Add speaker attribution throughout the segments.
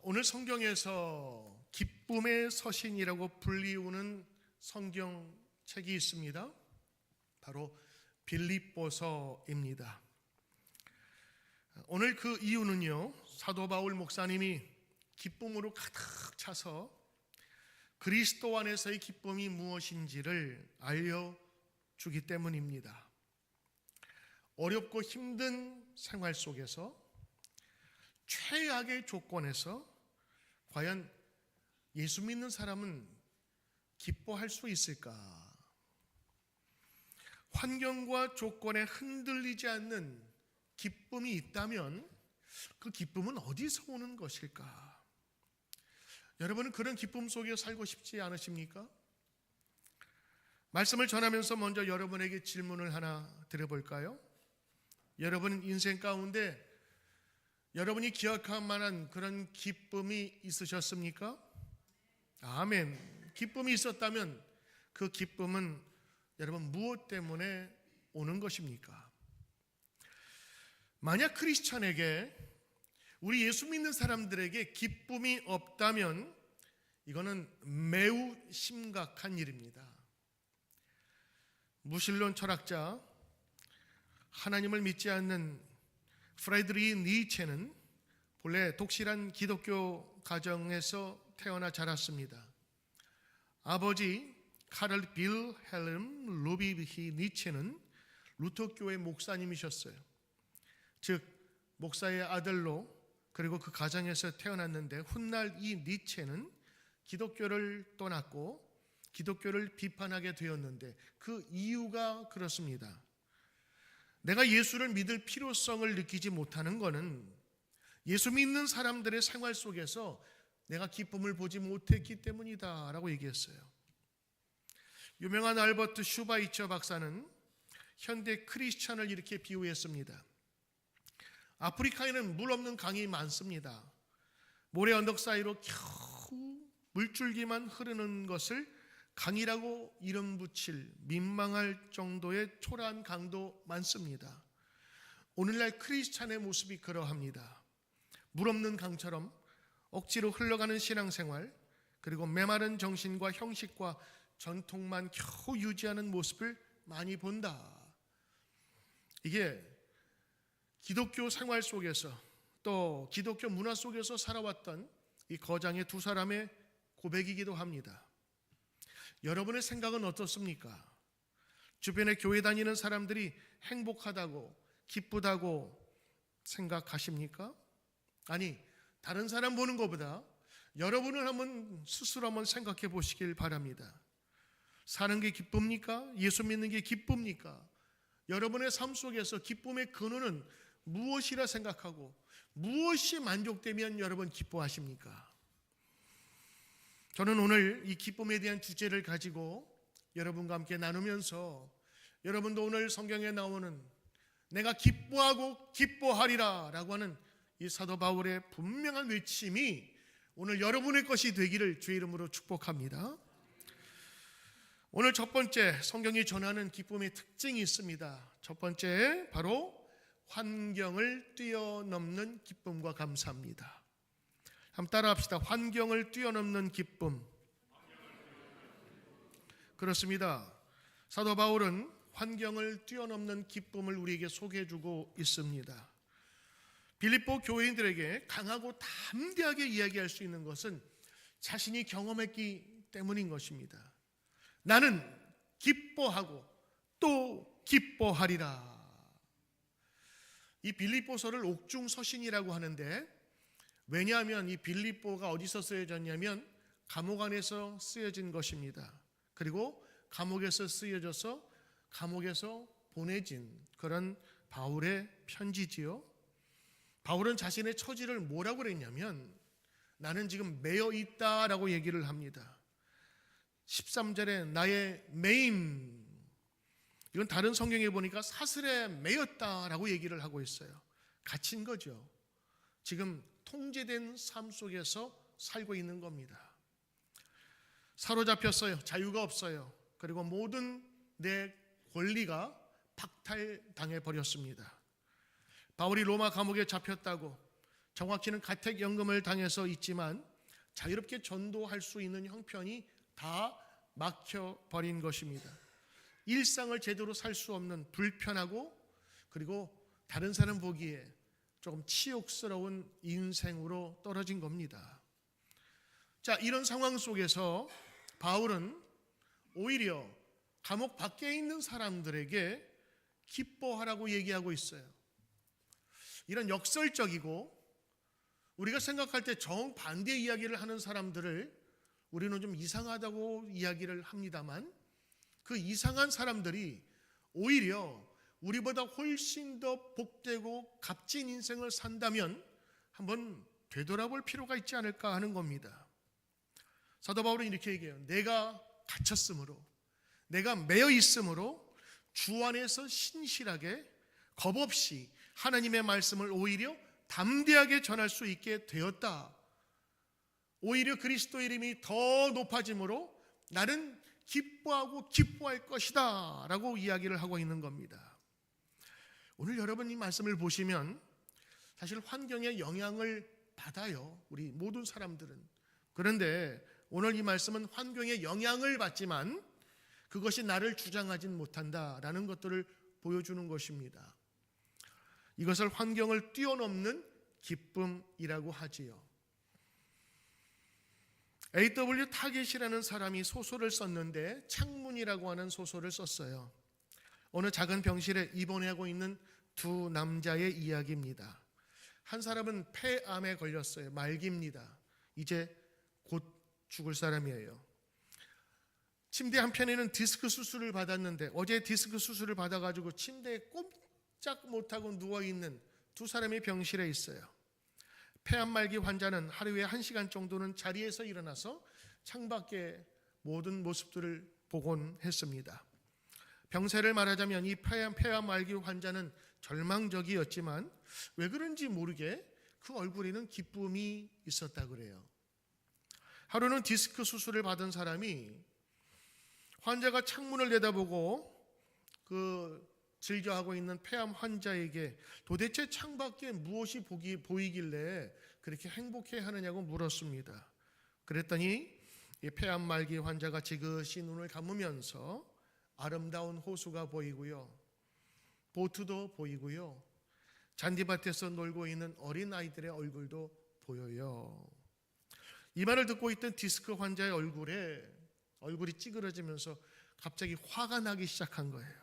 Speaker 1: 오늘 성경에서 기쁨의 서신이라고 불리우는 성경책이 있습니다. 바로 빌립보서입니다. 오늘 그 이유는요, 사도 바울 목사님이 기쁨으로 가득 차서 그리스도 안에서의 기쁨이 무엇인지를 알려주기 때문입니다. 어렵고 힘든 생활 속에서, 최악의 조건에서 과연 예수 믿는 사람은 기뻐할 수 있을까? 환경과 조건에 흔들리지 않는 기쁨이 있다면 그 기쁨은 어디서 오는 것일까? 여러분은 그런 기쁨 속에 살고 싶지 않으십니까? 말씀을 전하면서 먼저 여러분에게 질문을 하나 드려볼까요? 여러분 인생 가운데 여러분이 기억할 만한 그런 기쁨이 있으셨습니까? 아멘. 기쁨이 있었다면 그 기쁨은 여러분 무엇 때문에 오는 것입니까? 만약 크리스천에게, 우리 예수 믿는 사람들에게 기쁨이 없다면 이거는 매우 심각한 일입니다. 무신론 철학자, 하나님을 믿지 않는 프레드리히 니체는 본래 독실한 기독교 가정에서 태어나 자랐습니다. 아버지 카를 빌헬름 루비히 니체는 루터교회 목사님이셨어요. 즉 목사의 아들로, 그리고 그 가정에서 태어났는데 훗날 이 니체는 기독교를 떠났고 기독교를 비판하게 되었는데 그 이유가 그렇습니다. 내가 예수를 믿을 필요성을 느끼지 못하는 것은 예수 믿는 사람들의 생활 속에서 내가 기쁨을 보지 못했기 때문이다 라고 얘기했어요. 유명한 알버트 슈바이처 박사는 현대 크리스천을 이렇게 비유했습니다. 아프리카에는 물 없는 강이 많습니다. 모래 언덕 사이로 겨우 물줄기만 흐르는 것을 강이라고 이름 붙일 민망할 정도의 초라한 강도 많습니다. 오늘날 크리스찬의 모습이 그러합니다. 물 없는 강처럼 억지로 흘러가는 신앙생활, 그리고 메마른 정신과 형식과 전통만 겨우 유지하는 모습을 많이 본다. 이게 기독교 생활 속에서, 또 기독교 문화 속에서 살아왔던 이 거장의 두 사람의 고백이기도 합니다. 여러분의 생각은 어떻습니까? 주변에 교회 다니는 사람들이 행복하다고, 기쁘다고 생각하십니까? 아니, 다른 사람 보는 것보다 여러분을 스스로 한번 생각해 보시길 바랍니다. 사는 게 기쁩니까? 예수 믿는 게 기쁩니까? 여러분의 삶 속에서 기쁨의 근원은 무엇이라 생각하고 무엇이 만족되면 여러분 기뻐하십니까? 저는 오늘 이 기쁨에 대한 주제를 가지고 여러분과 함께 나누면서, 여러분도 오늘 성경에 나오는 내가 기뻐하고 기뻐하리라 라고 하는 이 사도 바울의 분명한 외침이 오늘 여러분의 것이 되기를 주의 이름으로 축복합니다. 오늘 첫 번째, 성경이 전하는 기쁨의 특징이 있습니다. 첫 번째, 바로 환경을 뛰어넘는 기쁨과 감사합니다. 한번 따라합시다. 환경을 뛰어넘는 기쁨. 그렇습니다. 사도 바울은 환경을 뛰어넘는 기쁨을 우리에게 소개해주고 있습니다. 빌립보 교회인들에게 강하고 담대하게 이야기할 수 있는 것은 자신이 경험했기 때문인 것입니다. 나는 기뻐하고 또 기뻐하리라. 이 빌립보서를 옥중서신이라고 하는데, 왜냐하면 이 빌립보가 어디서 쓰여졌냐면 감옥 안에서 쓰여진 것입니다. 그리고 감옥에서 쓰여져서 감옥에서 보내진 그런 바울의 편지지요. 바울은 자신의 처지를 뭐라고 그랬냐면 나는 지금 매여 있다라고 얘기를 합니다. 13절에 나의 매임, 이건 다른 성경에 보니까 사슬에 매였다라고 얘기를 하고 있어요. 갇힌 거죠. 지금 통제된 삶 속에서 살고 있는 겁니다. 사로잡혔어요. 자유가 없어요. 그리고 모든 내 권리가 박탈당해 버렸습니다. 바울이 로마 감옥에 잡혔다고 정확히는 가택연금을 당해서 있지만 자유롭게 전도할 수 있는 형편이 다 막혀버린 것입니다. 일상을 제대로 살 수 없는 불편하고 그리고 다른 사람 보기에 조금 치욕스러운 인생으로 떨어진 겁니다. 자, 이런 상황 속에서 바울은 오히려 감옥 밖에 있는 사람들에게 기뻐하라고 얘기하고 있어요. 이런 역설적이고 우리가 생각할 때 정반대 이야기를 하는 사람들을 우리는 좀 이상하다고 이야기를 합니다만 그 이상한 사람들이 오히려 우리보다 훨씬 더 복되고 값진 인생을 산다면 한번 되돌아볼 필요가 있지 않을까 하는 겁니다. 사도 바울은 이렇게 얘기해요. 내가 갇혔으므로, 내가 매여 있으므로 주 안에서 신실하게 겁없이 하나님의 말씀을 오히려 담대하게 전할 수 있게 되었다. 오히려 그리스도의 이름이 더 높아짐으로 나는 기뻐하고 기뻐할 것이다 라고 이야기를 하고 있는 겁니다. 오늘 여러분 이 말씀을 보시면 사실 환경의 영향을 받아요. 우리 모든 사람들은. 그런데 오늘 이 말씀은 환경의 영향을 받지만 그것이 나를 주장하진 못한다라는 것들을 보여주는 것입니다. 이것을 환경을 뛰어넘는 기쁨이라고 하지요. A.W. 타겟이라는 사람이 소설을 썼는데 창문이라고 하는 소설을 썼어요. 어느 작은 병실에 입원하고 있는 두 남자의 이야기입니다. 한 사람은 폐암에 걸렸어요. 말기입니다. 이제 곧 죽을 사람이에요. 침대 한편에는 디스크 수술을 받았는데 어제 디스크 수술을 받아가지고 침대에 꼼짝 못하고 누워있는 두 사람이 병실에 있어요. 폐암 말기 환자는 하루에 1시간 정도는 자리에서 일어나서 창밖의 모든 모습들을 보곤 했습니다. 병세를 말하자면 이 폐암 말기 환자는 절망적이었지만 왜 그런지 모르게 그 얼굴에는 기쁨이 있었다 그래요. 하루는 디스크 수술을 받은 사람이 환자가 창문을 내다보고 그 즐겨하고 있는 폐암 환자에게 도대체 창밖에 무엇이 보이길래 그렇게 행복해하느냐고 물었습니다. 그랬더니 이 폐암 말기 환자가 지그시 눈을 감으면서 아름다운 호수가 보이고요, 보트도 보이고요, 잔디밭에서 놀고 있는 어린 아이들의 얼굴도 보여요. 이 말을 듣고 있던 디스크 환자의 얼굴이 찌그러지면서 갑자기 화가 나기 시작한 거예요.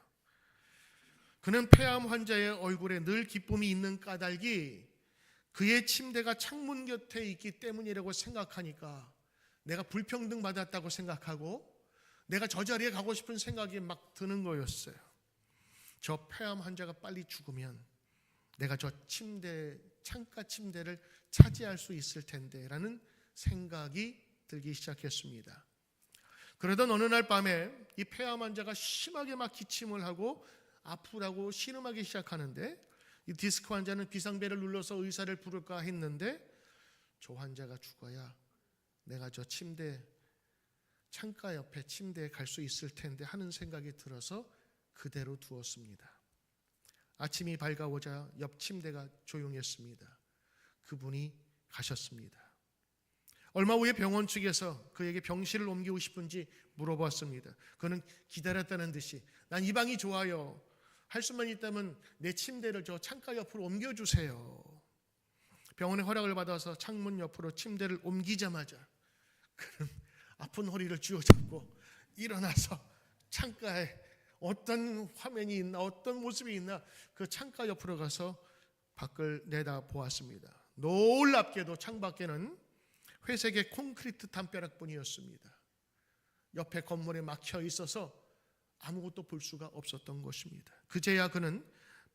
Speaker 1: 그는 폐암 환자의 얼굴에 늘 기쁨이 있는 까닭이 그의 침대가 창문 곁에 있기 때문이라고 생각하니까 내가 불평등 받았다고 생각하고 내가 저 자리에 가고 싶은 생각이 막 드는 거였어요. 저 폐암 환자가 빨리 죽으면 내가 저 창가 침대를 차지할 수 있을 텐데 라는 생각이 들기 시작했습니다. 그러던 어느 날 밤에 이 폐암 환자가 심하게 막 기침을 하고 아프다고 신음하기 시작하는데 이 디스크 환자는 비상벨을 눌러서 의사를 부를까 했는데 저 환자가 죽어야 내가 저 창가 옆에 침대에 갈 수 있을 텐데 하는 생각이 들어서 그대로 두었습니다. 아침이 밝아오자 옆 침대가 조용했습니다. 그분이 가셨습니다. 얼마 후에 병원 측에서 그에게 병실을 옮기고 싶은지 물어봤습니다. 그는 기다렸다는 듯이 난 이 방이 좋아요. 할 수만 있다면 내 침대를 저 창가 옆으로 옮겨주세요. 병원의 허락을 받아서 창문 옆으로 침대를 옮기자마자 그는 아픈 허리를 쥐어잡고 일어나서 창가에 어떤 화면이 있나 어떤 모습이 있나 그 창가 옆으로 가서 밖을 내다보았습니다. 놀랍게도 창밖에는 회색의 콘크리트 담벼락뿐이었습니다. 옆에 건물에 막혀 있어서 아무것도 볼 수가 없었던 것입니다. 그제야 그는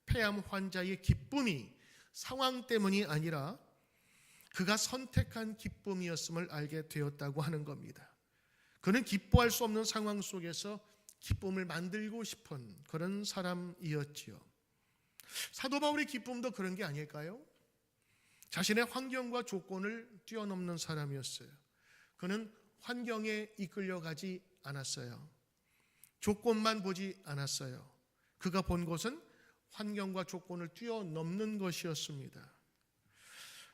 Speaker 1: 폐암 환자의 기쁨이 상황 때문이 아니라 그가 선택한 기쁨이었음을 알게 되었다고 하는 겁니다. 그는 기뻐할 수 없는 상황 속에서 기쁨을 만들고 싶은 그런 사람이었지요. 사도 바울의 기쁨도 그런 게 아닐까요? 자신의 환경과 조건을 뛰어넘는 사람이었어요. 그는 환경에 이끌려가지 않았어요. 조건만 보지 않았어요. 그가 본 것은 환경과 조건을 뛰어넘는 것이었습니다.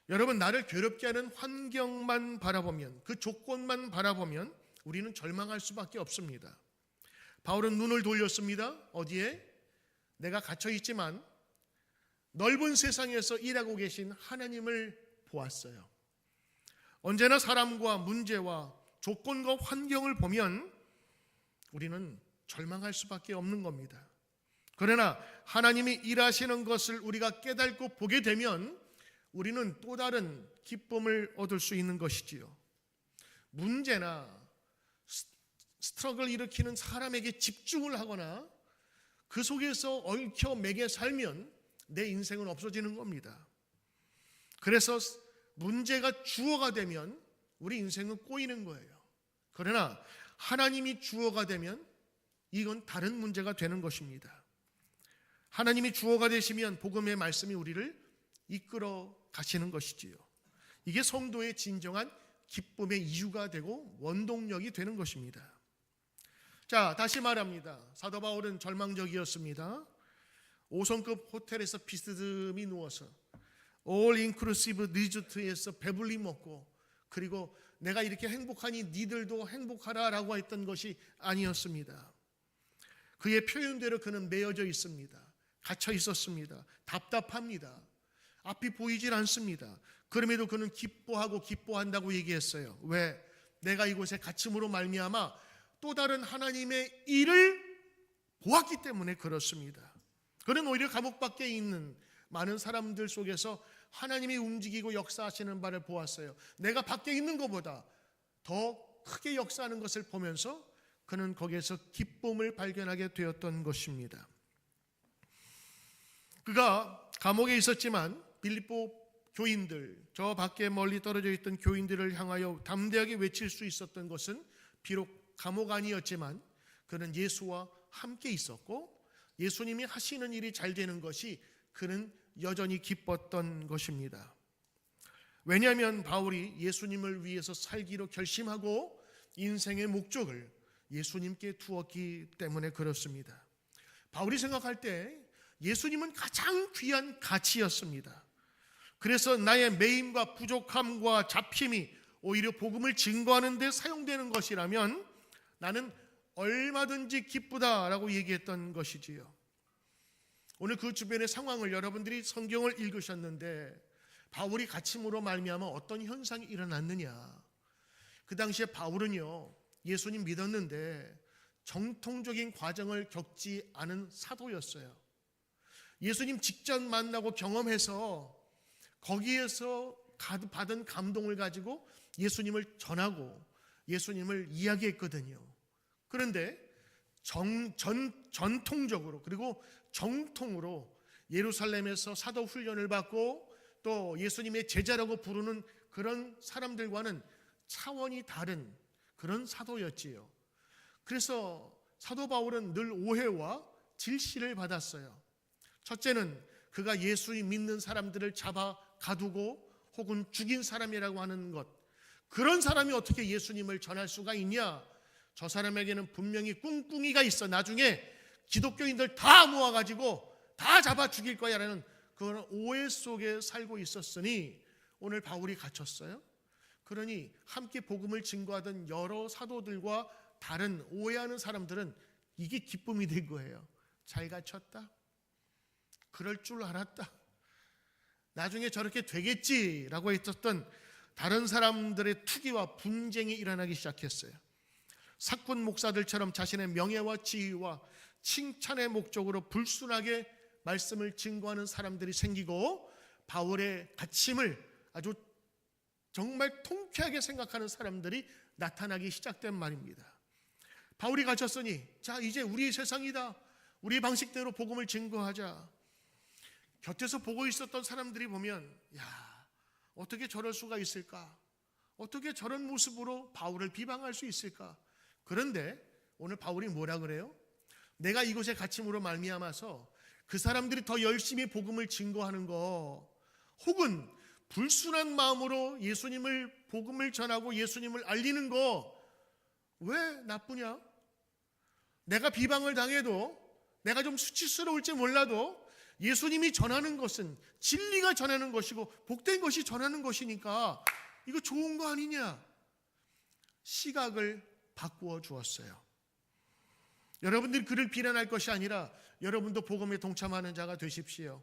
Speaker 1: 여러분, 나를 괴롭게 하는 환경만 바라보면, 그 조건만 바라보면 우리는 절망할 수밖에 없습니다. 바울은 눈을 돌렸습니다. 어디에? 내가 갇혀 있지만 넓은 세상에서 일하고 계신 하나님을 보았어요. 언제나 사람과 문제와 조건과 환경을 보면 우리는 절망할 수밖에 없는 겁니다. 그러나 하나님이 일하시는 것을 우리가 깨닫고 보게 되면 우리는 또 다른 기쁨을 얻을 수 있는 것이지요. 문제나 스트러글 일으키는 사람에게 집중을 하거나 그 속에서 얽혀 매게 살면 내 인생은 없어지는 겁니다. 그래서 문제가 주어가 되면 우리 인생은 꼬이는 거예요. 그러나 하나님이 주어가 되면 이건 다른 문제가 되는 것입니다. 하나님이 주어가 되시면 복음의 말씀이 우리를 이끌어 가시는 것이지요. 이게 성도의 진정한 기쁨의 이유가 되고 원동력이 되는 것입니다. 자, 다시 말합니다. 사도 바울은 절망적이었습니다. 5성급 호텔에서 비스듬히 누워서 올 인클루시브 리조트에서 배불리 먹고, 그리고 내가 이렇게 행복하니 니들도 행복하라라고 했던 것이 아니었습니다. 그의 표현대로 그는 매여져 있습니다. 갇혀 있었습니다. 답답합니다. 앞이 보이질 않습니다. 그럼에도 그는 기뻐하고 기뻐한다고 얘기했어요. 왜? 내가 이곳에 갇힘으로 말미암아 또 다른 하나님의 일을 보았기 때문에 그렇습니다. 그는 오히려 감옥 밖에 있는 많은 사람들 속에서 하나님이 움직이고 역사하시는 바를 보았어요. 내가 밖에 있는 것보다 더 크게 역사하는 것을 보면서 그는 거기에서 기쁨을 발견하게 되었던 것입니다. 그가 감옥에 있었지만 빌립보 교인들, 저 밖에 멀리 떨어져 있던 교인들을 향하여 담대하게 외칠 수 있었던 것은 비록 감옥 아니었지만 그는 예수와 함께 있었고 예수님이 하시는 일이 잘 되는 것이 그는 여전히 기뻤던 것입니다. 왜냐하면 바울이 예수님을 위해서 살기로 결심하고 인생의 목적을 예수님께 두었기 때문에 그렇습니다. 바울이 생각할 때 예수님은 가장 귀한 가치였습니다. 그래서 나의 매임과 부족함과 잡힘이 오히려 복음을 증거하는 데 사용되는 것이라면 나는 얼마든지 기쁘다라고 얘기했던 것이지요. 오늘 그 주변의 상황을 여러분들이 성경을 읽으셨는데 바울이 갇힘으로 말미암아 어떤 현상이 일어났느냐. 그 당시에 바울은요, 예수님 믿었는데 정통적인 과정을 겪지 않은 사도였어요. 예수님 직접 만나고 경험해서 거기에서 받은 감동을 가지고 예수님을 전하고 예수님을 이야기했거든요. 그런데 전통적으로 그리고 정통으로 예루살렘에서 사도 훈련을 받고 또 예수님의 제자라고 부르는 그런 사람들과는 차원이 다른 그런 사도였지요. 그래서 사도 바울은 늘 오해와 질시를 받았어요. 첫째는 그가 예수 믿는 사람들을 잡아 가두고 혹은 죽인 사람이라고 하는 것, 그런 사람이 어떻게 예수님을 전할 수가 있냐. 저 사람에게는 분명히 꿍꿍이가 있어. 나중에 기독교인들 다 모아가지고 다 잡아 죽일 거야 라는 그런 오해 속에 살고 있었으니 오늘 바울이 갇혔어요. 그러니 함께 복음을 증거하던 여러 사도들과 다른 오해하는 사람들은 이게 기쁨이 된 거예요. 잘 갇혔다. 그럴 줄 알았다. 나중에 저렇게 되겠지라고 했었던 다른 사람들의 투기와 분쟁이 일어나기 시작했어요. 사꾼 목사들처럼 자신의 명예와 지위와 칭찬의 목적으로 불순하게 말씀을 증거하는 사람들이 생기고 바울의 갇힘을 아주 정말 통쾌하게 생각하는 사람들이 나타나기 시작된 말입니다. 바울이 갇혔으니 자, 이제 우리 세상이다. 우리 방식대로 복음을 증거하자. 곁에서 보고 있었던 사람들이 보면 야, 어떻게 저럴 수가 있을까? 어떻게 저런 모습으로 바울을 비방할 수 있을까? 그런데 오늘 바울이 뭐라 그래요? 내가 이곳에 갇힘으로 말미암아서 그 사람들이 더 열심히 복음을 증거하는 거, 혹은 불순한 마음으로 예수님을 복음을 전하고 예수님을 알리는 거 왜 나쁘냐? 내가 비방을 당해도, 내가 좀 수치스러울지 몰라도 예수님이 전하는 것은 진리가 전하는 것이고 복된 것이 전하는 것이니까 이거 좋은 거 아니냐? 시각을 바꾸어 주었어요. 여러분들이 그를 비난할 것이 아니라 여러분도 복음에 동참하는 자가 되십시오.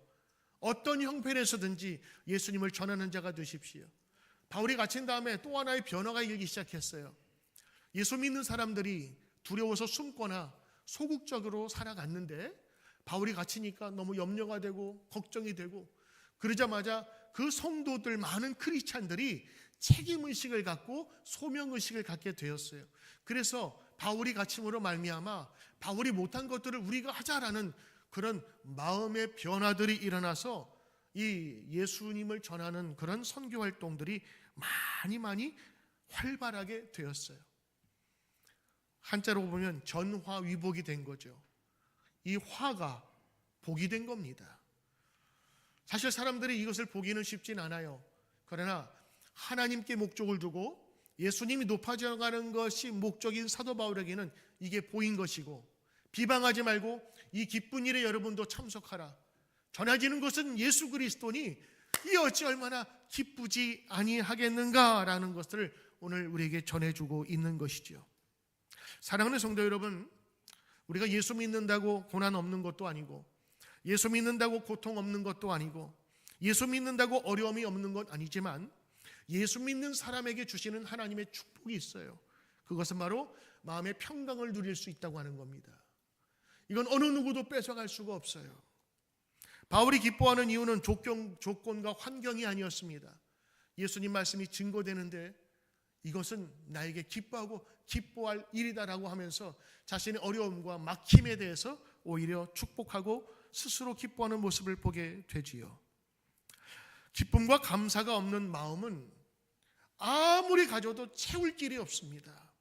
Speaker 1: 어떤 형편에서든지 예수님을 전하는 자가 되십시오. 바울이 갇힌 다음에 또 하나의 변화가 일기 시작했어요. 예수 믿는 사람들이 두려워서 숨거나 소극적으로 살아갔는데 바울이 갇히니까 너무 염려가 되고 걱정이 되고, 그러자마자 그 성도들, 많은 크리스찬들이 책임의식을 갖고 소명의식을 갖게 되었어요. 그래서 바울이 갇힘으로 말미암아 바울이 못한 것들을 우리가 하자라는 그런 마음의 변화들이 일어나서 이 예수님을 전하는 그런 선교 활동들이 많이 활발하게 되었어요. 한자로 보면 전화위복이 된 거죠. 이 화가 복이 된 겁니다. 사실 사람들이 이것을 보기는 쉽진 않아요. 그러나 하나님께 목적을 두고 예수님이 높아져가는 것이 목적인 사도 바울에게는 이게 보인 것이고, 비방하지 말고 이 기쁜 일에 여러분도 참석하라. 전해지는 것은 예수 그리스도니 이 어찌 얼마나 기쁘지 아니하겠는가라는 것을 오늘 우리에게 전해주고 있는 것이죠. 사랑하는 성도 여러분, 우리가 예수 믿는다고 고난 없는 것도 아니고, 예수 믿는다고 고통 없는 것도 아니고, 예수 믿는다고 어려움이 없는 것 아니지만 예수 믿는 사람에게 주시는 하나님의 축복이 있어요. 그것은 바로 마음의 평강을 누릴 수 있다고 하는 겁니다. 이건 어느 누구도 뺏어갈 수가 없어요. 바울이 기뻐하는 이유는 조건과 환경이 아니었습니다. 예수님 말씀이 증거되는데 이것은 나에게 기뻐하고 기뻐할 일이다라고 하면서 자신의 어려움과 막힘에 대해서 오히려 축복하고 스스로 기뻐하는 모습을 보게 되지요. 기쁨과 감사가 없는 마음은 아무리 가져도 채울 길이 없습니다.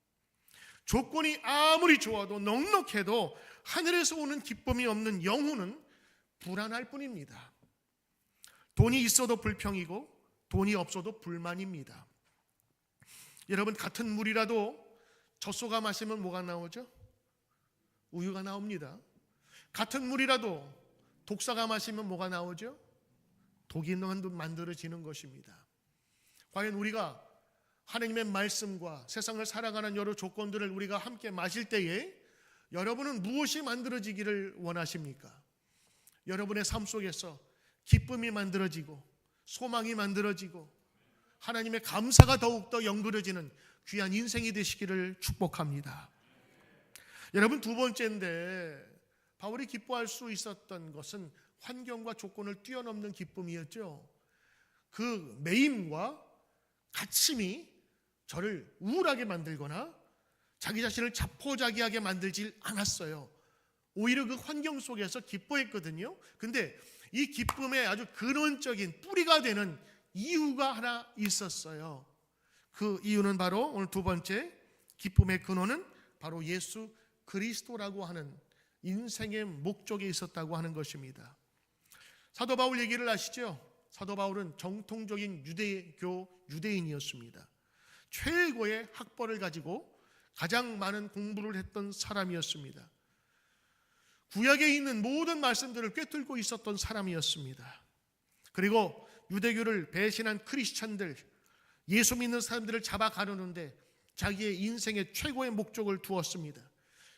Speaker 1: 조건이 아무리 좋아도 넉넉해도 하늘에서 오는 기쁨이 없는 영혼은 불안할 뿐입니다. 돈이 있어도 불평이고 돈이 없어도 불만입니다. 여러분, 같은 물이라도 젖소가 마시면 뭐가 나오죠? 우유가 나옵니다. 같은 물이라도 독사가 마시면 뭐가 나오죠? 독이 만들어지는 것입니다. 과연 우리가 하나님의 말씀과 세상을 살아가는 여러 조건들을 우리가 함께 마실 때에 여러분은 무엇이 만들어지기를 원하십니까? 여러분의 삶 속에서 기쁨이 만들어지고 소망이 만들어지고 하나님의 감사가 더욱더 연그러지는 귀한 인생이 되시기를 축복합니다. 여러분, 두 번째인데 바울이 기뻐할 수 있었던 것은 환경과 조건을 뛰어넘는 기쁨이었죠. 그 매임과 갇힘이 저를 우울하게 만들거나 자기 자신을 자포자기하게 만들질 않았어요. 오히려 그 환경 속에서 기뻐했거든요. 근데 이 기쁨의 아주 근원적인 뿌리가 되는 이유가 하나 있었어요. 그 이유는 바로 오늘 두 번째, 기쁨의 근원은 바로 예수 그리스도라고 하는 인생의 목적에 있었다고 하는 것입니다. 사도 바울 얘기를 아시죠? 사도 바울은 정통적인 유대인이었습니다. 최고의 학벌을 가지고 가장 많은 공부를 했던 사람이었습니다. 구약에 있는 모든 말씀들을 꿰뚫고 있었던 사람이었습니다. 그리고 유대교를 배신한 크리스찬들, 예수 믿는 사람들을 잡아 가두는데 자기의 인생의 최고의 목적을 두었습니다.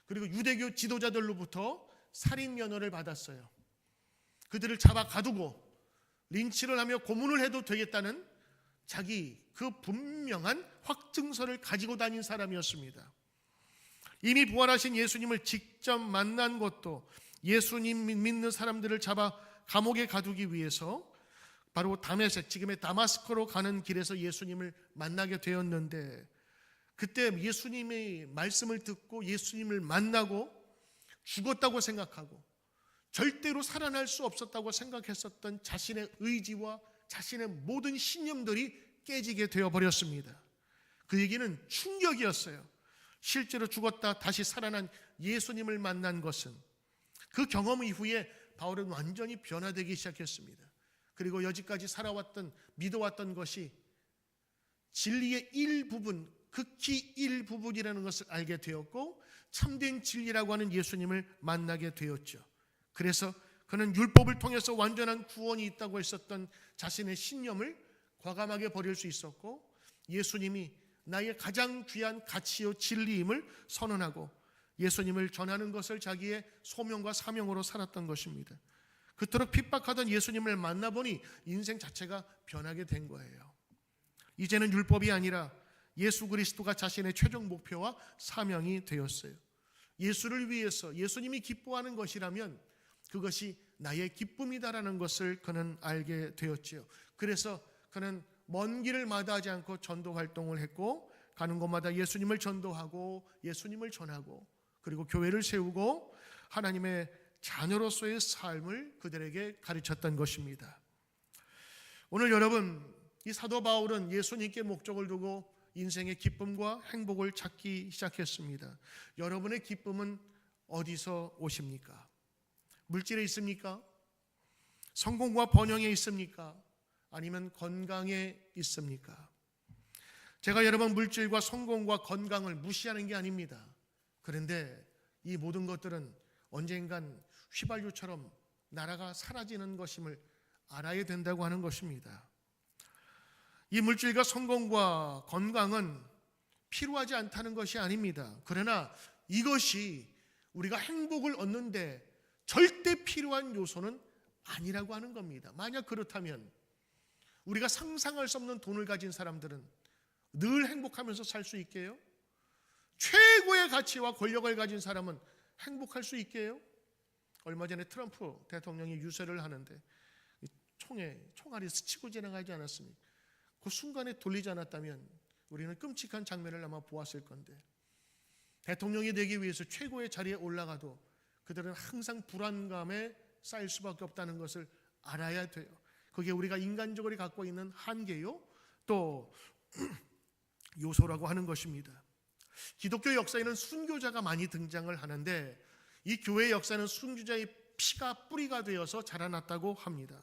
Speaker 1: 그리고 유대교 지도자들로부터 살인 면허를 받았어요. 그들을 잡아 가두고 린치를 하며 고문을 해도 되겠다는 자기 그 분명한 확증서를 가지고 다닌 사람이었습니다. 이미 부활하신 예수님을 직접 만난 것도 예수님 믿는 사람들을 잡아 감옥에 가두기 위해서 바로 다메섹, 지금의 다마스코로 가는 길에서 예수님을 만나게 되었는데, 그때 예수님의 말씀을 듣고 예수님을 만나고 죽었다고 생각하고 절대로 살아날 수 없었다고 생각했었던 자신의 의지와 자신의 모든 신념들이 깨지게 되어버렸습니다. 그 얘기는 충격이었어요. 실제로 죽었다 다시 살아난 예수님을 만난 것은, 그 경험 이후에 바울은 완전히 변화되기 시작했습니다. 그리고 여지까지 살아왔던, 믿어왔던 것이 진리의 일부분, 극히 일부분이라는 것을 알게 되었고 참된 진리라고 하는 예수님을 만나게 되었죠. 그래서 그는 율법을 통해서 완전한 구원이 있다고 했었던 자신의 신념을 과감하게 버릴 수 있었고, 예수님이 나의 가장 귀한 가치요 진리임을 선언하고 예수님을 전하는 것을 자기의 소명과 사명으로 살았던 것입니다. 그토록 핍박하던 예수님을 만나보니 인생 자체가 변하게 된 거예요. 이제는 율법이 아니라 예수 그리스도가 자신의 최종 목표와 사명이 되었어요. 예수를 위해서 예수님이 기뻐하는 것이라면 그것이 나의 기쁨이다라는 것을 그는 알게 되었지요. 그래서 그는 먼 길을 마다하지 않고 전도 활동을 했고, 가는 곳마다 예수님을 전도하고 예수님을 전하고, 그리고 교회를 세우고 하나님의 자녀로서의 삶을 그들에게 가르쳤던 것입니다. 오늘 여러분, 이 사도 바울은 예수님께 목적을 두고 인생의 기쁨과 행복을 찾기 시작했습니다. 여러분의 기쁨은 어디서 오십니까? 물질에 있습니까? 성공과 번영에 있습니까? 아니면 건강에 있습니까? 제가 여러분 물질과 성공과 건강을 무시하는 게 아닙니다. 그런데 이 모든 것들은 언젠간 휘발유처럼 나라가 사라지는 것임을 알아야 된다고 하는 것입니다. 이 물질과 성공과 건강은 필요하지 않다는 것이 아닙니다. 그러나 이것이 우리가 행복을 얻는데 절대 필요한 요소는 아니라고 하는 겁니다. 만약 그렇다면 우리가 상상할 수 없는 돈을 가진 사람들은 늘 행복하면서 살 수 있게요? 최고의 가치와 권력을 가진 사람은 행복할 수 있게요? 얼마 전에 트럼프 대통령이 유세를 하는데 총알이 스치고 지나가지 않았습니까? 그 순간에 돌리지 않았다면 우리는 끔찍한 장면을 아마 보았을 건데, 대통령이 되기 위해서 최고의 자리에 올라가도 그들은 항상 불안감에 쌓일 수밖에 없다는 것을 알아야 돼요. 그게 우리가 인간적으로 갖고 있는 한계요, 또 요소라고 하는 것입니다. 기독교 역사에는 순교자가 많이 등장을 하는데 이 교회 역사는 순교자의 피가 뿌리가 되어서 자라났다고 합니다.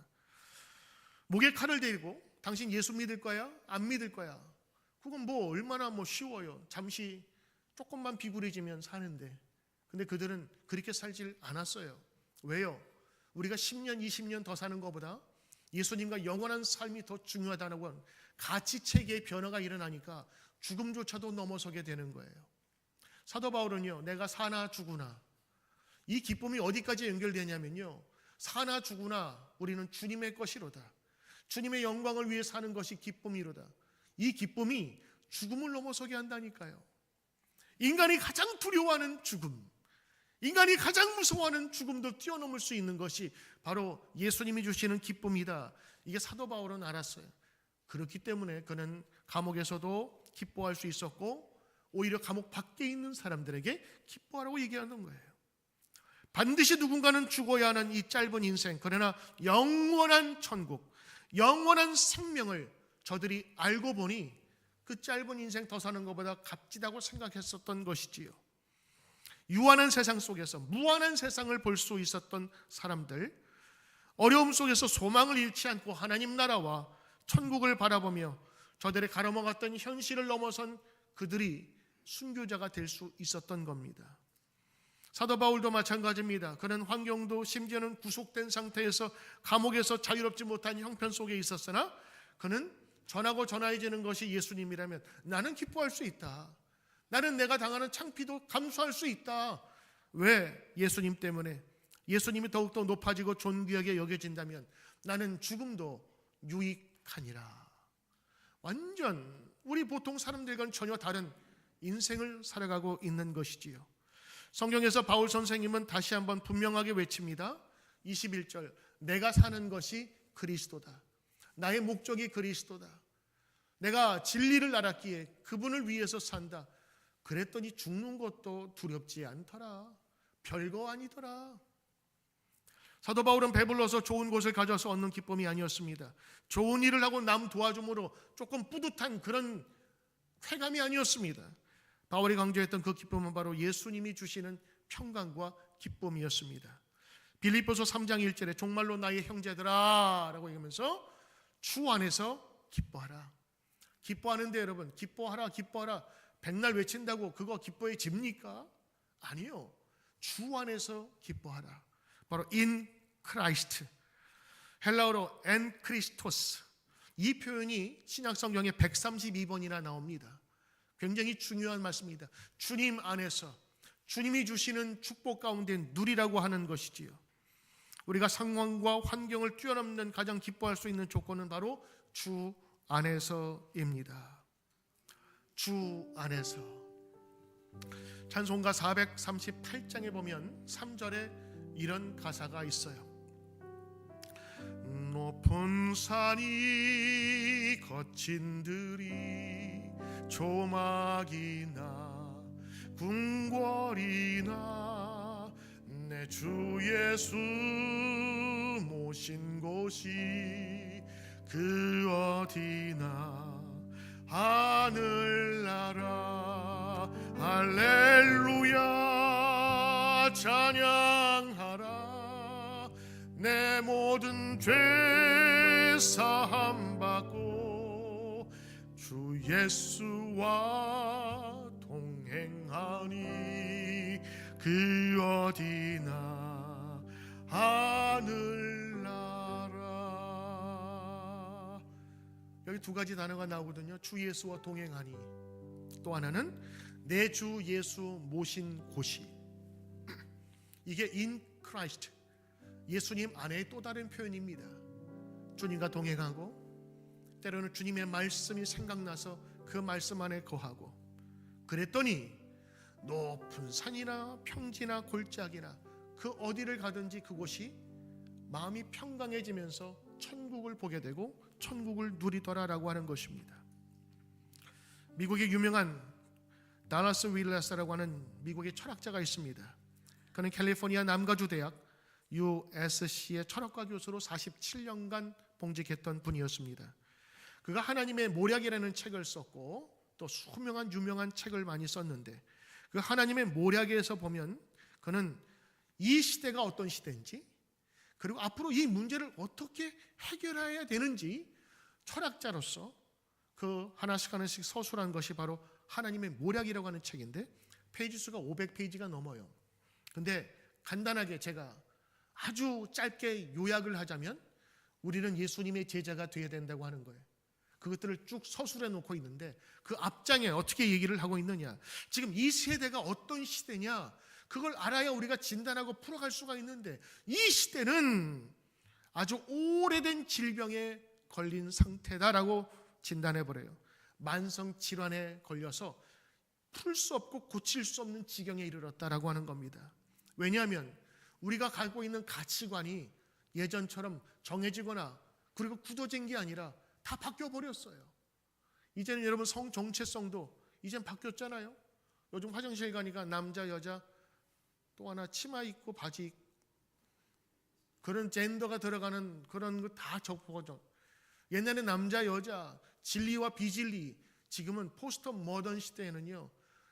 Speaker 1: 목에 칼을 대고 당신 예수 믿을 거야? 안 믿을 거야? 그건 뭐 얼마나 쉬워요. 잠시 조금만 비굴해지면 사는데. 근데 그들은 그렇게 살질 않았어요. 왜요? 우리가 10년, 20년 더 사는 것보다 예수님과 영원한 삶이 더 중요하다는 건 가치체계의 변화가 일어나니까 죽음조차도 넘어서게 되는 거예요. 사도 바울은요, 내가 사나 죽으나, 이 기쁨이 어디까지 연결되냐면요, 사나 죽으나 우리는 주님의 것이로다. 주님의 영광을 위해 사는 것이 기쁨이로다. 이 기쁨이 죽음을 넘어서게 한다니까요. 인간이 가장 두려워하는 죽음, 인간이 가장 무서워하는 죽음도 뛰어넘을 수 있는 것이 바로 예수님이 주시는 기쁨이다. 이게 사도 바울은 알았어요. 그렇기 때문에 그는 감옥에서도 기뻐할 수 있었고, 오히려 감옥 밖에 있는 사람들에게 기뻐하라고 얘기하는 거예요. 반드시 누군가는 죽어야 하는 이 짧은 인생, 그러나 영원한 천국, 영원한 생명을 저들이 알고 보니 그 짧은 인생 더 사는 것보다 값지다고 생각했었던 것이지요. 유한한 세상 속에서 무한한 세상을 볼 수 있었던 사람들, 어려움 속에서 소망을 잃지 않고 하나님 나라와 천국을 바라보며 저들의 가로막았던 현실을 넘어선 그들이 순교자가 될 수 있었던 겁니다. 사도 바울도 마찬가지입니다. 그는 환경도 심지어는 구속된 상태에서 감옥에서 자유롭지 못한 형편 속에 있었으나 그는 전하고 전해지는 것이 예수님이라면 나는 기뻐할 수 있다. 나는 내가 당하는 창피도 감수할 수 있다. 왜? 예수님 때문에. 예수님이 더욱더 높아지고 존귀하게 여겨진다면 나는 죽음도 유익하니라. 완전 우리 보통 사람들과는 전혀 다른 인생을 살아가고 있는 것이지요. 성경에서 바울 선생님은 다시 한번 분명하게 외칩니다. 21절, 내가 사는 것이 그리스도다. 나의 목적이 그리스도다. 내가 진리를 알았기에 그분을 위해서 산다. 그랬더니 죽는 것도 두렵지 않더라. 별거 아니더라. 사도 바울은 배불러서 좋은 곳을 가져서 얻는 기쁨이 아니었습니다. 좋은 일을 하고 남 도와줌으로 조금 뿌듯한 그런 쾌감이 아니었습니다. 바울이 강조했던 그 기쁨은 바로 예수님이 주시는 평강과 기쁨이었습니다. 빌립보서 3장 1절에 정말로 나의 형제들아 라고 얘기하면서 주 안에서 기뻐하라. 기뻐하는데 여러분, 기뻐하라 기뻐하라 백날 외친다고 그거 기뻐의 집니까? 아니요. 주 안에서 기뻐하라. 바로 in 크라이스트, 헬라어로 엔 크리스토스, 이 표현이 신약성경에 132번이나 나옵니다. 굉장히 중요한 말씀입니다. 주님 안에서 주님이 주시는 축복 가운데 누리라고 하는 것이지요. 우리가 상황과 환경을 뛰어넘는 가장 기뻐할 수 있는 조건은 바로 주 안에서입니다. 주 안에서. 찬송가 438장에 보면 3절에 이런 가사가 있어요. 높은 산이 거친 들이 조막이나 궁궐이나 내 주 예수 모신 곳이 그 어디나 하늘나라 할렐루야 찬양하라 내 모든 죄 사함 받고 주 예수와 동행하니 그 어디나 하늘나라. 여기 두 가지 단어가 나오거든요. 주 예수와 동행하니, 또 하나는 내 주 예수 모신 곳이. 이게 in Christ, 예수님 안에의 또 다른 표현입니다. 주님과 동행하고 때로는 주님의 말씀이 생각나서 그 말씀 안에 거하고, 그랬더니 높은 산이나 평지나 골짜기나 그 어디를 가든지 그곳이 마음이 평강해지면서 천국을 보게 되고 천국을 누리더라라고 하는 것입니다. 미국의 유명한 달라스 윌레스라고 하는 미국의 철학자가 있습니다. 그는 캘리포니아 남가주 대학 USC의 철학과 교수로 47년간 봉직했던 분이었습니다. 그가 하나님의 모략이라는 책을 썼고 또 수명한 유명한 책을 많이 썼는데, 그 하나님의 모략에서 보면 그는 이 시대가 어떤 시대인지, 그리고 앞으로 이 문제를 어떻게 해결해야 되는지 철학자로서 그 하나씩 서술한 것이 바로 하나님의 모략이라고 하는 책인데, 페이지 수가 500페이지가 넘어요. 근데 간단하게 제가 아주 짧게 요약을 하자면 우리는 예수님의 제자가 되어야 된다고 하는 거예요. 그것들을 쭉 서술해 놓고 있는데, 그 앞장에 어떻게 얘기를 하고 있느냐, 지금 이 세대가 어떤 시대냐, 그걸 알아야 우리가 진단하고 풀어갈 수가 있는데, 이 시대는 아주 오래된 질병에 걸린 상태다라고 진단해버려요. 만성 질환에 걸려서 풀 수 없고 고칠 수 없는 지경에 이르렀다라고 하는 겁니다. 왜냐하면 우리가 갖고 있는 가치관이 예전처럼 정해지거나 그리고 굳어진 게 아니라 다 바뀌어버렸어요. 이제는 여러분 성 정체성도 이젠 바뀌었잖아요. 요즘 화장실 가니까 남자 여자 또 하나 치마 입고 바지 입고 그런 젠더가 들어가는 그런 거 다 적보죠. 옛날에 남자 여자 진리와 비진리, 지금은 포스트 모던 시대에는요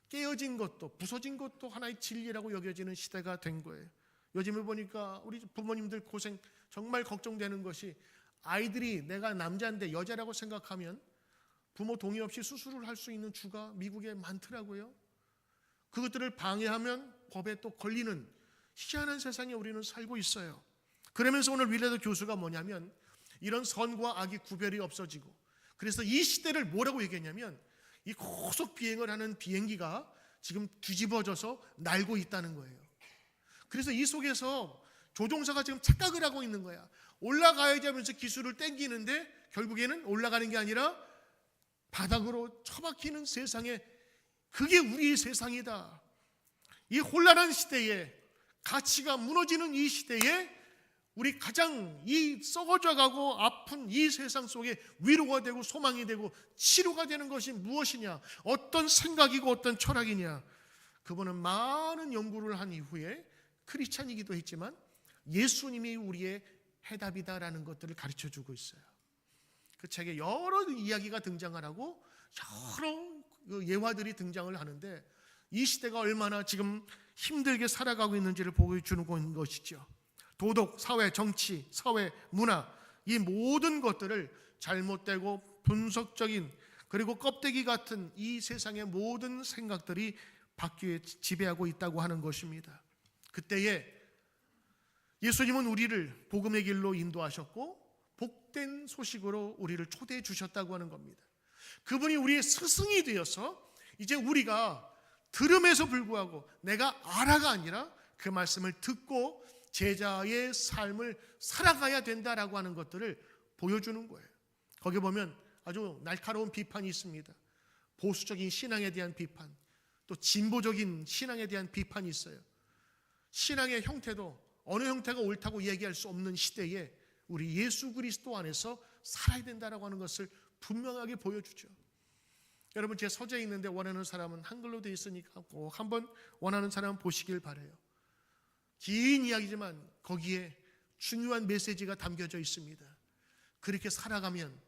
Speaker 1: 깨어진 것도 부서진 것도 하나의 진리라고 여겨지는 시대가 된 거예요. 요즘에 보니까 우리 부모님들 고생 정말 걱정되는 것이, 아이들이 내가 남자인데 여자라고 생각하면 부모 동의 없이 수술을 할 수 있는 주가 미국에 많더라고요. 그것들을 방해하면 법에 또 걸리는 희한한 세상에 우리는 살고 있어요. 그러면서 오늘 윌레드 교수가 뭐냐면, 이런 선과 악이 구별이 없어지고, 그래서 이 시대를 뭐라고 얘기했냐면, 이 고속 비행을 하는 비행기가 지금 뒤집어져서 날고 있다는 거예요. 그래서 이 속에서 조종사가 지금 착각을 하고 있는 거야. 올라가야지 하면서 기술을 땡기는데 결국에는 올라가는 게 아니라 바닥으로 처박히는 세상에, 그게 우리의 세상이다. 이 혼란한 시대에, 가치가 무너지는 이 시대에 우리 가장 이 썩어져가고 아픈 이 세상 속에 위로가 되고 소망이 되고 치료가 되는 것이 무엇이냐, 어떤 생각이고 어떤 철학이냐. 그분은 많은 연구를 한 이후에 크리스찬이기도 했지만 예수님이 우리의 해답이다라는 것들을 가르쳐주고 있어요. 그 책에 여러 이야기가 등장을 하고 여러 예화들이 등장을 하는데, 이 시대가 얼마나 지금 힘들게 살아가고 있는지를 보여주는 것이죠. 도덕, 사회, 정치, 사회, 문화, 이 모든 것들을 잘못되고 분석적인 그리고 껍데기 같은 이 세상의 모든 생각들이 바퀴에 지배하고 있다고 하는 것입니다. 그때에 예수님은 우리를 복음의 길로 인도하셨고 복된 소식으로 우리를 초대해 주셨다고 하는 겁니다. 그분이 우리의 스승이 되어서 이제 우리가 들음에서 불구하고 내가 알아가 아니라 그 말씀을 듣고 제자의 삶을 살아가야 된다라고 하는 것들을 보여주는 거예요. 거기 보면 아주 날카로운 비판이 있습니다. 보수적인 신앙에 대한 비판, 또 진보적인 신앙에 대한 비판이 있어요. 신앙의 형태도 어느 형태가 옳다고 얘기할 수 없는 시대에 우리 예수 그리스도 안에서 살아야 된다라고 하는 것을 분명하게 보여주죠. 여러분, 제 서재에 있는데 원하는 사람은 한글로 되어 있으니까 꼭 한번 원하는 사람 보시길 바라요. 긴 이야기지만 거기에 중요한 메시지가 담겨져 있습니다. 그렇게 살아가면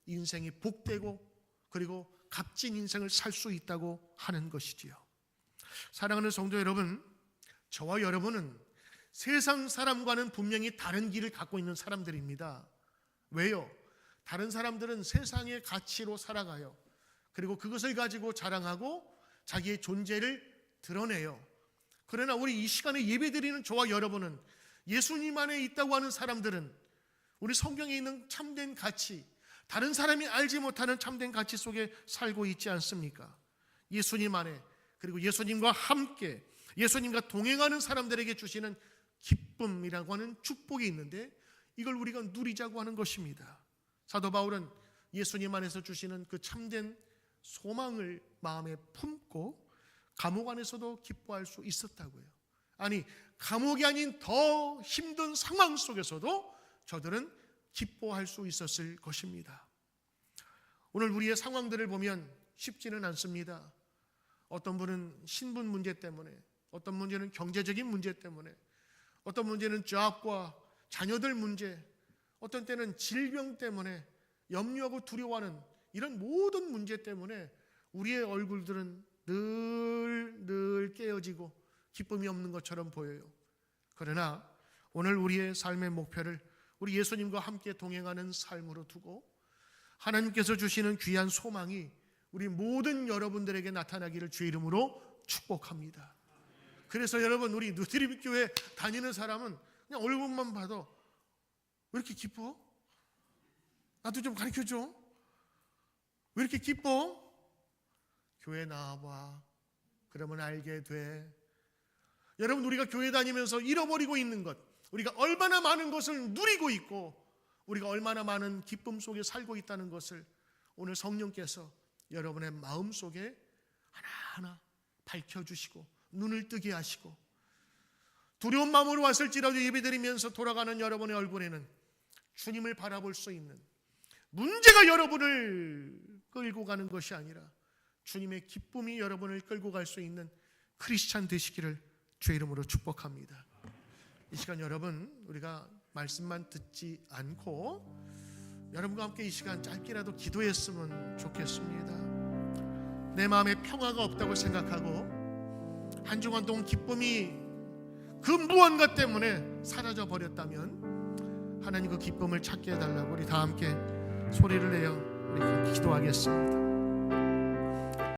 Speaker 1: 인생이 복되고 그리고 값진 인생을 살 수 있다고 하는 것이지요. 사랑하는 성도 여러분, 저와 여러분은 세상 사람과는 분명히 다른 길을 갖고 있는 사람들입니다. 왜요? 다른 사람들은 세상의 가치로 살아가요. 그리고 그것을 가지고 자랑하고 자기의 존재를 드러내요. 그러나 우리 이 시간에 예배드리는 저와 여러분은 예수님 안에 있다고 하는 사람들은 우리 성경에 있는 참된 가치, 다른 사람이 알지 못하는 참된 가치 속에 살고 있지 않습니까? 예수님 안에, 그리고 예수님과 함께 예수님과 동행하는 사람들에게 주시는 기쁨이라고 하는 축복이 있는데 이걸 우리가 누리자고 하는 것입니다. 사도 바울은 예수님 안에서 주시는 그 참된 소망을 마음에 품고 감옥 안에서도 기뻐할 수 있었다고요. 아니, 감옥이 아닌 더 힘든 상황 속에서도 저들은 기뻐할 수 있었을 것입니다. 오늘 우리의 상황들을 보면 쉽지는 않습니다. 어떤 분은 신분 문제 때문에, 어떤 문제는 경제적인 문제 때문에, 어떤 문제는 잡과 자녀들 문제, 어떤 때는 질병 때문에 염려하고 두려워하는 이런 모든 문제 때문에 우리의 얼굴들은 늘 깨어지고 기쁨이 없는 것처럼 보여요. 그러나 오늘 우리의 삶의 목표를 우리 예수님과 함께 동행하는 삶으로 두고 하나님께서 주시는 귀한 소망이 우리 모든 여러분들에게 나타나기를 주의 이름으로 축복합니다. 그래서 여러분, 우리 누트리비 교회 다니는 사람은 그냥 얼굴만 봐도 왜 이렇게 기뻐? 나도 좀 가르쳐줘. 왜 이렇게 기뻐? 교회 나와봐. 그러면 알게 돼. 여러분, 우리가 교회 다니면서 잃어버리고 있는 것, 우리가 얼마나 많은 것을 누리고 있고 우리가 얼마나 많은 기쁨 속에 살고 있다는 것을 오늘 성령께서 여러분의 마음속에 하나하나 밝혀주시고 눈을 뜨게 하시고, 두려운 마음으로 왔을지라도 예배드리면서 돌아가는 여러분의 얼굴에는 주님을 바라볼 수 있는, 문제가 여러분을 끌고 가는 것이 아니라 주님의 기쁨이 여러분을 끌고 갈 수 있는 크리스찬 되시기를 주의 이름으로 축복합니다. 이 시간 여러분, 우리가 말씀만 듣지 않고 여러분과 함께 이 시간 짧게라도 기도했으면 좋겠습니다. 내 마음에 평화가 없다고 생각하고 한 주간 동안 기쁨이 그 무언가 때문에 사라져 버렸다면 하나님 그 기쁨을 찾게 해달라고 우리 다 함께 소리를 내어 우리 기도하겠습니다.